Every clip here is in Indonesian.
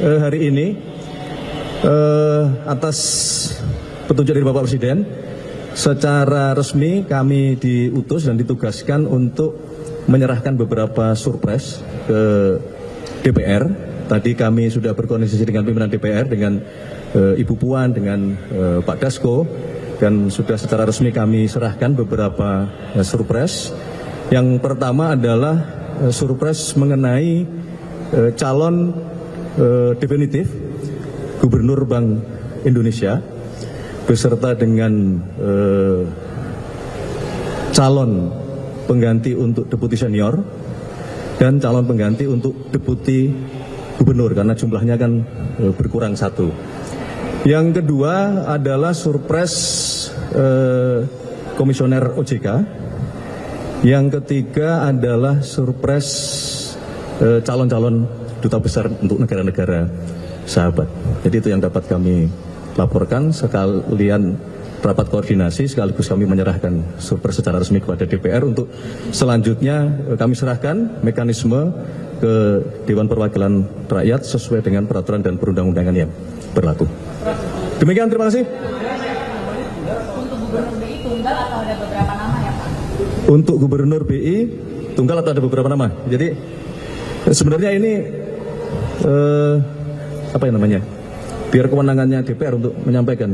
hari ini atas petunjuk dari Bapak Presiden, secara resmi kami diutus dan ditugaskan untuk menyerahkan beberapa surprise ke DPR. Tadi kami sudah berkoordinasi dengan pimpinan DPR, dengan Ibu Puan, dengan Pak Dasko, dan sudah secara resmi kami serahkan beberapa surprise. Yang pertama adalah surprise mengenai calon definitif Gubernur Bank Indonesia beserta dengan calon pengganti untuk deputi senior dan calon pengganti untuk deputi gubernur, karena jumlahnya kan berkurang satu. Yang kedua adalah surprise komisioner OJK. Yang ketiga adalah surprise calon-calon duta besar untuk negara-negara sahabat. Jadi itu yang dapat kami laporkan, sekalian rapat koordinasi, sekaligus kami menyerahkan surprise secara resmi kepada DPR untuk selanjutnya kami serahkan mekanisme ke Dewan Perwakilan Rakyat sesuai dengan peraturan dan perundang-undangan yang berlaku. Demikian, terima kasih. Untuk Gubernur BI tunggal atau ada beberapa nama ya Pak? Untuk Gubernur BI tunggal atau ada beberapa nama. Jadi sebenarnya ini apa yang namanya? Biar kewenangannya DPR untuk menyampaikan.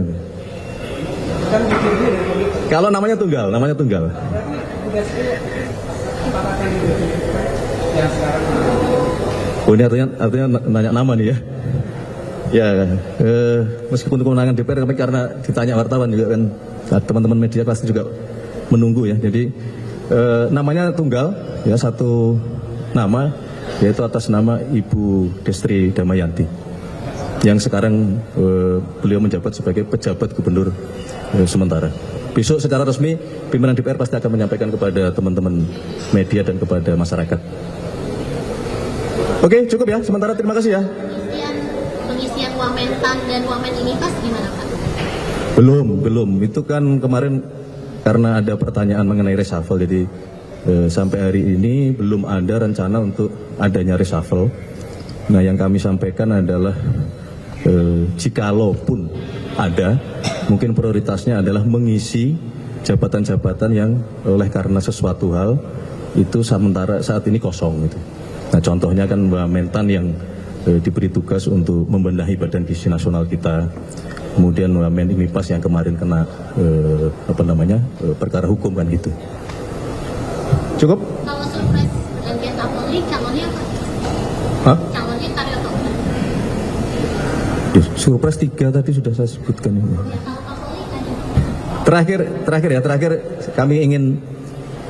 Kalau namanya tunggal, Oh, ini artinya nanya nama nih ya. Ya, meskipun kewenangan DPR, tapi karena ditanya wartawan juga kan, teman-teman media pasti juga menunggu ya. Jadi namanya tunggal, ya, satu nama, yaitu atas nama Ibu Destri Damayanti, yang sekarang beliau menjabat sebagai pejabat gubernur sementara. Besok secara resmi pimpinan DPR pasti akan menyampaikan kepada teman-teman media dan kepada masyarakat. Oke, cukup ya. Sementara terima kasih ya. Pengisian Wamentan dan Wamen ini pas gimana Pak? Belum. Itu kan kemarin karena ada pertanyaan mengenai reshuffle, jadi sampai hari ini belum ada rencana untuk adanya reshuffle. Nah, yang kami sampaikan adalah jikalau pun ada, mungkin prioritasnya adalah mengisi jabatan-jabatan yang oleh karena sesuatu hal itu sementara saat ini kosong gitu. Nah, contohnya kan Mbak Mentan yang diberi tugas untuk membenahi Badan Gizi Nasional kita, kemudian Mbak Menimipas yang kemarin kena perkara hukum kan gitu. Cukup? Kalau surprise pergantian Kapolri, calonnya apa? Hah? Calonnya Karyoto. Surprise 3 tadi sudah saya sebutkan. Terakhir kami ingin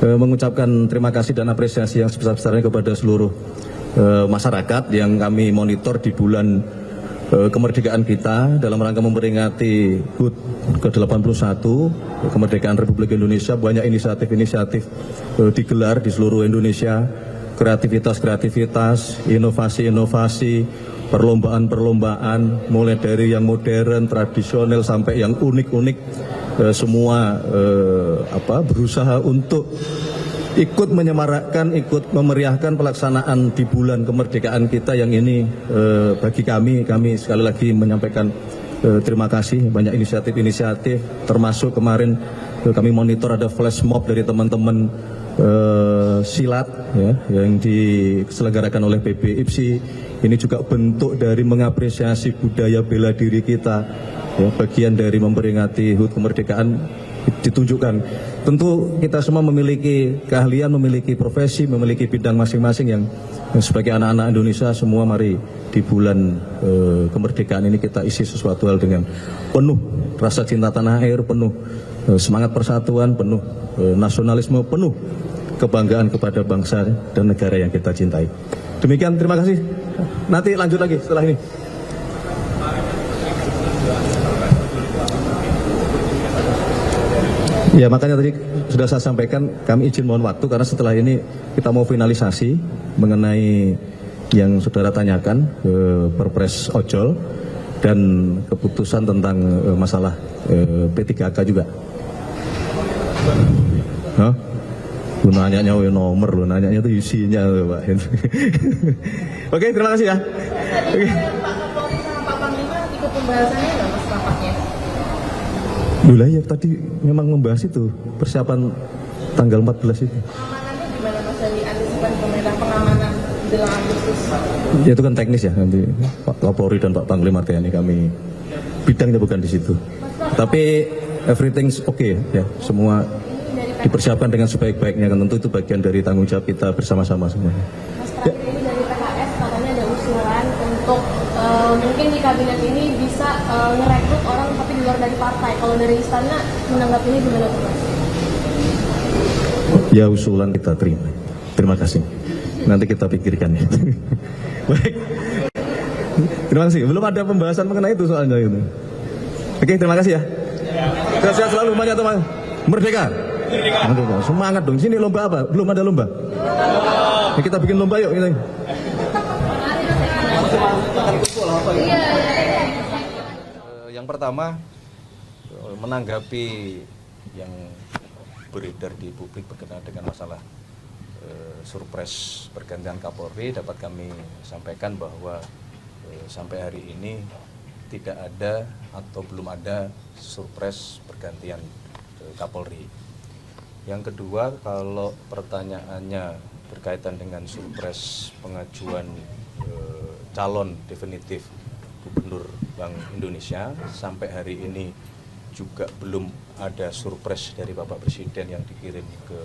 mengucapkan terima kasih dan apresiasi yang sebesar-besarnya kepada seluruh masyarakat yang kami monitor di bulan kemerdekaan kita dalam rangka memperingati HUT ke-81 kemerdekaan Republik Indonesia. Banyak inisiatif-inisiatif digelar di seluruh Indonesia, kreativitas, inovasi-inovasi, perlombaan-perlombaan, mulai dari yang modern, tradisional sampai yang unik-unik, semua berusaha untuk ikut menyemarakkan, ikut memeriahkan pelaksanaan di bulan kemerdekaan kita yang ini. Bagi kami sekali lagi menyampaikan terima kasih. Banyak inisiatif-inisiatif, termasuk kemarin kami monitor ada flash mob dari teman-teman silat ya, yang diselenggarakan oleh PBIPSI. Ini juga bentuk dari mengapresiasi budaya bela diri kita, ya, bagian dari memperingati HUT kemerdekaan ditunjukkan. Tentu kita semua memiliki keahlian, memiliki profesi, memiliki bidang masing-masing yang sebagai anak-anak Indonesia semua mari di bulan kemerdekaan ini kita isi sesuatu hal dengan penuh rasa cinta tanah air, penuh semangat persatuan, penuh nasionalisme, penuh kebanggaan kepada bangsa dan negara yang kita cintai. Demikian, terima kasih. Nanti lanjut lagi setelah ini. Ya, makanya tadi sudah saya sampaikan, kami izin mohon waktu karena setelah ini kita mau finalisasi mengenai yang saudara tanyakan, Perpres ojol dan keputusan tentang masalah P3K juga. Hah? Lu nanyanya nomor, lu nanyanya itu isinya Pak. Oke, terima kasih ya. Oke. pembahasannya nggak mas rapatnya? Dulu ya tadi memang membahas itu persiapan tanggal 14 itu. Pengamanannya gimana mas dari antisipasi pemerintah pengamanan jelang Agustus? Ya, itu kan teknis ya, nanti Pak Kapolri dan Pak Panglima TNI kami bidangnya bukan di situ. Tapi everything's okay ya, semua dipersiapkan dengan sebaik-baiknya, kan tentu itu bagian dari tanggung jawab kita bersama-sama semuanya. Mas terakhir ini dari PKS katanya ada usulan untuk mungkin di kabinet ini bisa ngerekrut orang tapi di luar dari partai. Kalau dari istana menanggapi ini gimana tuh mas? Ya, usulan kita terima. Terima kasih. Nanti kita pikirkan ya. Baik. Terima kasih. Belum ada pembahasan mengenai itu soalnya itu. Oke, terima kasih ya. Sehat selalu, banyak teman. Merdeka. Merdeka. Semangat dong. Sini lomba apa? Belum ada lomba. Ya, kita bikin lomba yuk. Ini. Yang pertama, menanggapi yang beredar di publik berkenaan dengan masalah surprise pergantian Kapolri, dapat kami sampaikan bahwa sampai hari ini tidak ada atau belum ada surprise pergantian Kapolri. Yang kedua, kalau pertanyaannya berkaitan dengan surprise pengajuan calon definitif Gubernur Bank Indonesia, sampai hari ini juga belum ada surprise dari Bapak Presiden yang dikirim ke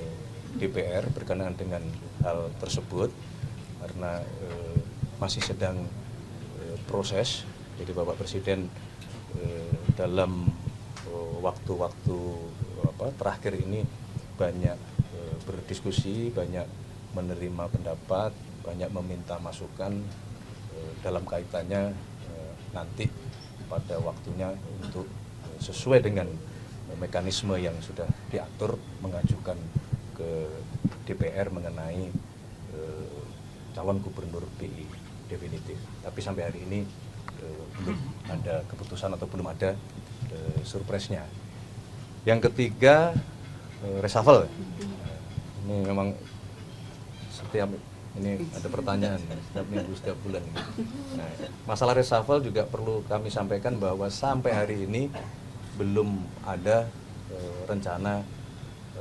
DPR berkenaan dengan hal tersebut, karena masih sedang proses. Jadi Bapak Presiden dalam waktu-waktu terakhir ini banyak berdiskusi, banyak menerima pendapat, banyak meminta masukan dalam kaitannya nanti pada waktunya untuk sesuai dengan mekanisme yang sudah diatur mengajukan ke DPR mengenai calon gubernur BI definitif. Tapi sampai hari ini belum ada keputusan atau belum ada surprise-nya. Yang ketiga, reshuffle. Ini memang setiap ini ada pertanyaan setiap minggu, setiap bulan. Nah, masalah reshuffle juga perlu kami sampaikan bahwa sampai hari ini belum ada rencana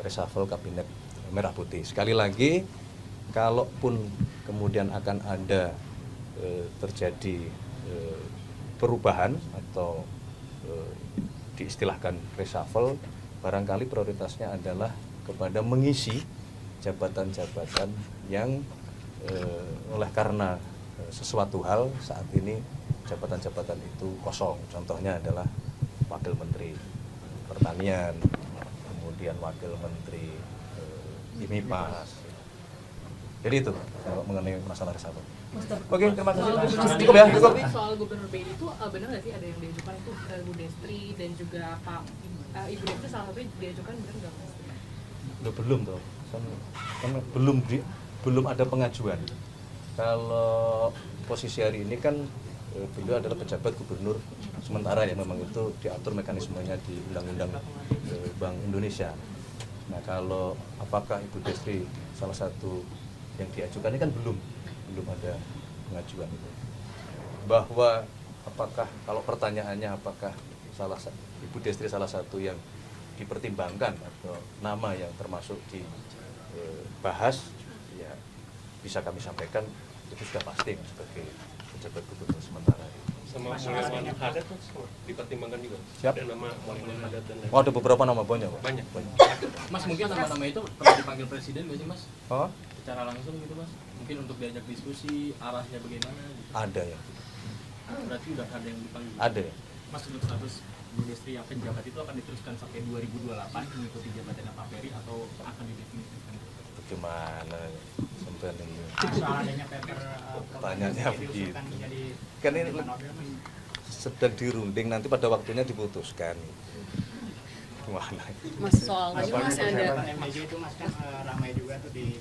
reshuffle kabinet merah putih. Sekali lagi, kalaupun kemudian akan ada terjadi perubahan atau diistilahkan reshuffle, barangkali prioritasnya adalah kepada mengisi jabatan-jabatan yang oleh karena sesuatu hal saat ini jabatan-jabatan itu kosong. Contohnya adalah Wakil Menteri Pertanian, kemudian Wakil Menteri IMIPAS. Jadi itu mengenai masalah reshuffle. Oke, terima kasih. Cukup ya, cukup. Soal Gubernur BI itu benar nggak sih ada yang diajukan itu Bu Destri dan juga Pak Ibu Destri salah satu diajukan, benar nggak Mas? Belum tuh, kan belum ada pengajuan. Kalau posisi hari ini kan beliau adalah pejabat gubernur sementara ya, memang itu diatur mekanismenya di Undang-Undang Bank Indonesia. Nah, kalau apakah Ibu Destri salah satu yang diajukan ini kan belum ada pengajuan itu. Bahwa apakah kalau pertanyaannya apakah Ibu Destri salah satu yang dipertimbangkan atau nama yang termasuk dibahas, ya bisa kami sampaikan itu sudah pasti sebagai pejabat gubernur sementara. Sama Mulyaman Hadad dipertimbangkan juga. Siap. Ada nama Mulyaman Hadad dan lain. Oh, ada beberapa nama banyak. Banyak. Mas, mungkin nama-nama itu pernah dipanggil presiden nggak sih Mas? Oh, Secara langsung gitu Mas? Mungkin untuk diajak diskusi arahnya bagaimana? Gitu. ada ya. Berarti udah ada yang dipanggil. Ada ya. Mas, untuk status Bu Destri yang penjabat itu akan diteruskan sampai 2028 mengikuti jabatannya Pak Ferry atau akan didefinitifkan? Bagaimana sampai ini? Soal adanya paper Tanyanya begitu. jadi Kan ini sedang dirunding, nanti pada waktunya diputuskan. Gimana? Mas, soal tadi Mas ada MBG itu mas kan ramai juga tuh di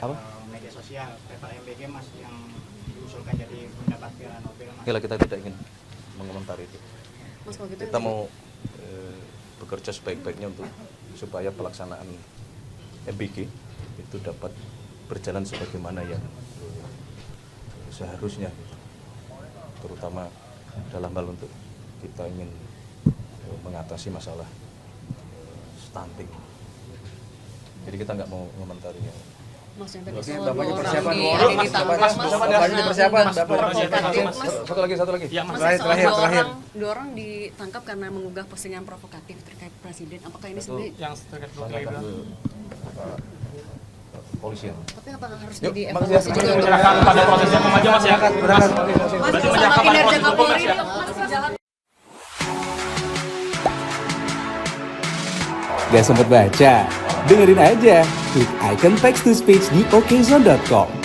Apa? Media sosial paper MBG mas yang diusulkan jadi pendapat Piala Nobel mas. Oke lah, kita tidak ingin mengomentari itu. Mas kalau gitu Kita mau bekerja sebaik-baiknya untuk supaya pelaksanaan MBG itu dapat berjalan sebagaimana yang seharusnya, terutama dalam hal untuk kita ingin mengatasi masalah stunting. Jadi kita nggak mau komentarinya. Mas yang tadi Oke, soal Bapak dua dipersiapkan orang dua orang. yang ditangkap, Mas. Bapak dipersiapkan, Bapak Provokatif, Mas. Satu lagi. Ya, Mas, terakhir, soal terakhir. dua orang ditangkap karena mengunggah postingan provokatif terkait presiden. Apakah ini Itu sebenarnya? Yang terkait tanyakan ke polisian. Tapi apakah harus Yuk, jadi makasih ya. evaluasi juga? menyerahkan pada prosesnya maju Mas ya. Mas, sama kinerja Kapolri ini masih jalan. Gak sempet baca? Dengerin aja, klik icon text to speech di okezone.com.